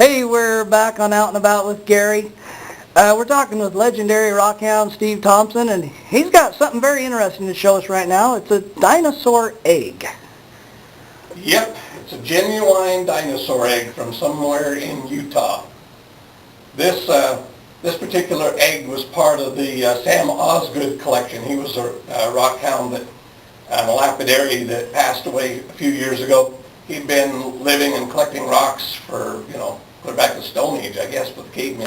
Hey, we're back on Out and About with Gary. We're talking with legendary Rockhound Steve Thompson, and he's got something very interesting to show us right now. It's a dinosaur egg. Yep, it's a genuine dinosaur egg from somewhere in Utah. This particular egg was part of the Sam Osgood collection. He was a rockhound, a lapidary that passed away a few years ago. He'd been living and collecting rocks for, clear back to the Stone Age, I guess, with the cavemen.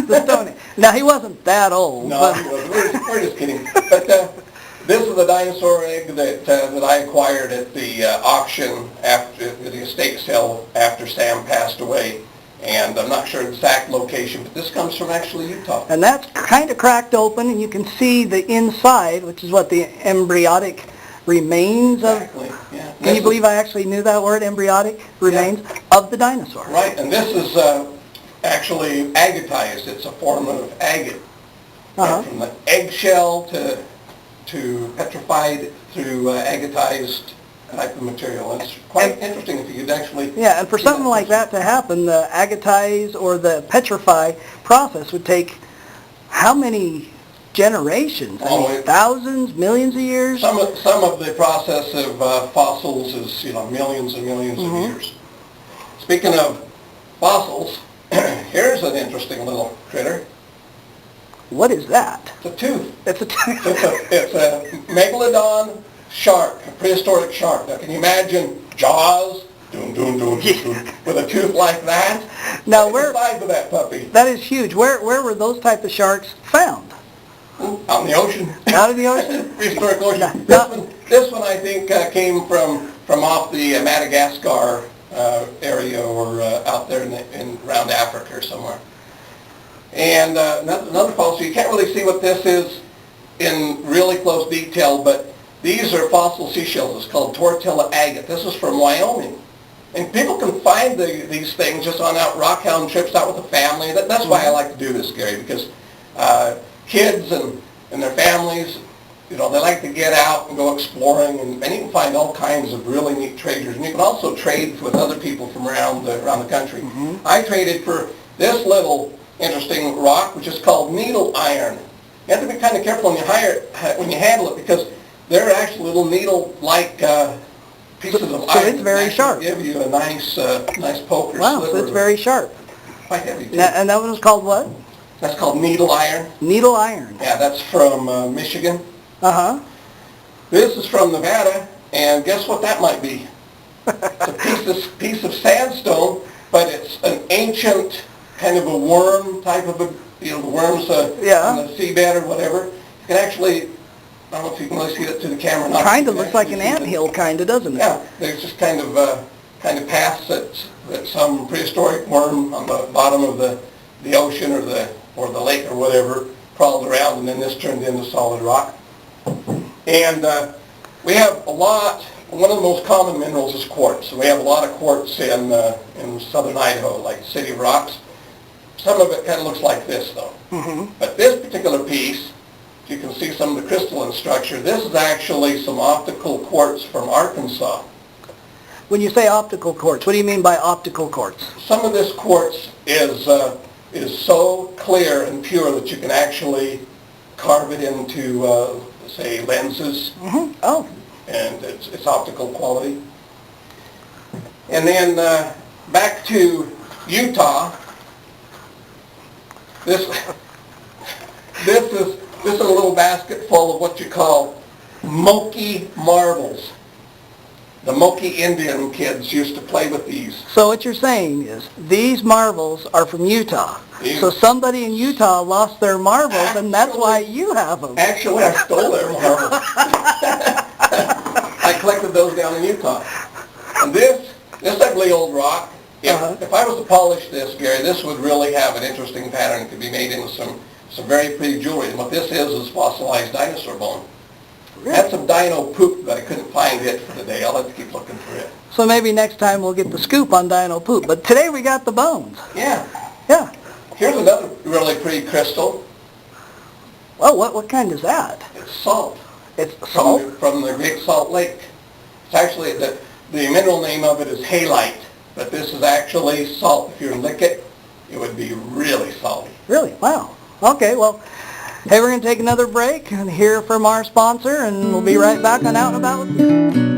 The Stone Age. Now, he wasn't that old. No, but... he wasn't. We're just kidding. But this is the dinosaur egg that I acquired at the auction after the estate sale after Sam passed away. And I'm not sure exact location, but this comes from actually Utah. And that's kind of cracked open, and you can see the inside, which is what the embryonic remains of. Exactly, yeah. Can you believe I actually knew that word, embryonic remains, of the dinosaur? Right, and this is actually agatized. It's a form of agate. Uh-huh. From the eggshell to petrified to agatized type of material. It's quite interesting if you could actually... Yeah, and for something like that to happen, the agatize or the petrify process would take how many generations? Thousands, millions of years? Some of the process of fossils is, millions and millions of years. Speaking of fossils, here's an interesting little critter. What is that? It's a tooth. It's a tooth. It's a megalodon shark, a prehistoric shark. Now, can you imagine Jaws, with a tooth like that? Now, the size of that puppy. That is huge. Where were those type of sharks found? Out in the ocean. Out in the ocean? Prehistoric ocean. This one I think came from off the Madagascar area or out there in around Africa or somewhere. And another fossil, you can't really see what this is in really close detail, but these are fossil seashells. It's called Tortilla agate. This is from Wyoming. And people can find these things just on out rockhound trips out with the family. That's why I like to do this, Gary, because kids and their families, they like to get out and go exploring, and you can find all kinds of really neat treasures. And you can also trade with other people from around the country. Mm-hmm. I traded for this little interesting rock, which is called needle iron. You have to be kind of careful when you handle it, because they're actually little needle-like pieces of iron. So it's very sharp. Give you a nice poke or wow, sliver. So it's very sharp. Quite heavy, too. And that one was called what? That's called needle iron. Needle iron. Yeah, that's from Michigan. Uh-huh. This is from Nevada, and guess what that might be? It's a piece of sandstone, but it's an ancient kind of a worm type of the worms on the seabed or whatever. You can actually, I don't know if you can really see that through the camera. Kind of looks like an anthill, kind of, doesn't it? Yeah, there's just kind of paths that some prehistoric worm on the bottom of the ocean or the lake or whatever crawled around, and then this turned into solid rock. And we have one of the most common minerals is quartz. And we have a lot of quartz in southern Idaho, like City of Rocks. Some of it kind of looks like this, though. Mm-hmm. But this particular piece, you can see some of the crystalline structure. This is actually some optical quartz from Arkansas. When you say optical quartz, what do you mean by optical quartz? Some of this quartz is so clear and pure that you can actually carve it into, say, lenses. Mm-hmm. Oh. And it's optical quality. And then back to Utah. This is a little basket full of what you call Moki marbles. The Moki Indian kids used to play with these. So what you're saying is these marbles are from Utah. So somebody in Utah lost their marbles, and that's why you have them. Actually, I stole their marbles. I collected those down in Utah. And this ugly old rock, if I was to polish this, Gary, this would really have an interesting pattern. It could be made into some very pretty jewelry. And what this is fossilized dinosaur bone. Really? I had some dino poop, but I couldn't find it for today. I'll have to keep looking for it. So maybe next time we'll get the scoop on dino poop. But today we got the bones. Yeah. Yeah. Here's another really pretty crystal. Well, what kind is that? It's salt. It's salt? From the Great Salt Lake. It's actually, the mineral name of it is halite. but this is actually salt. If you lick it, it would be really salty. Really? Wow. Okay, well, hey, we're going to take another break and hear from our sponsor, and we'll be right back on Out and About with you.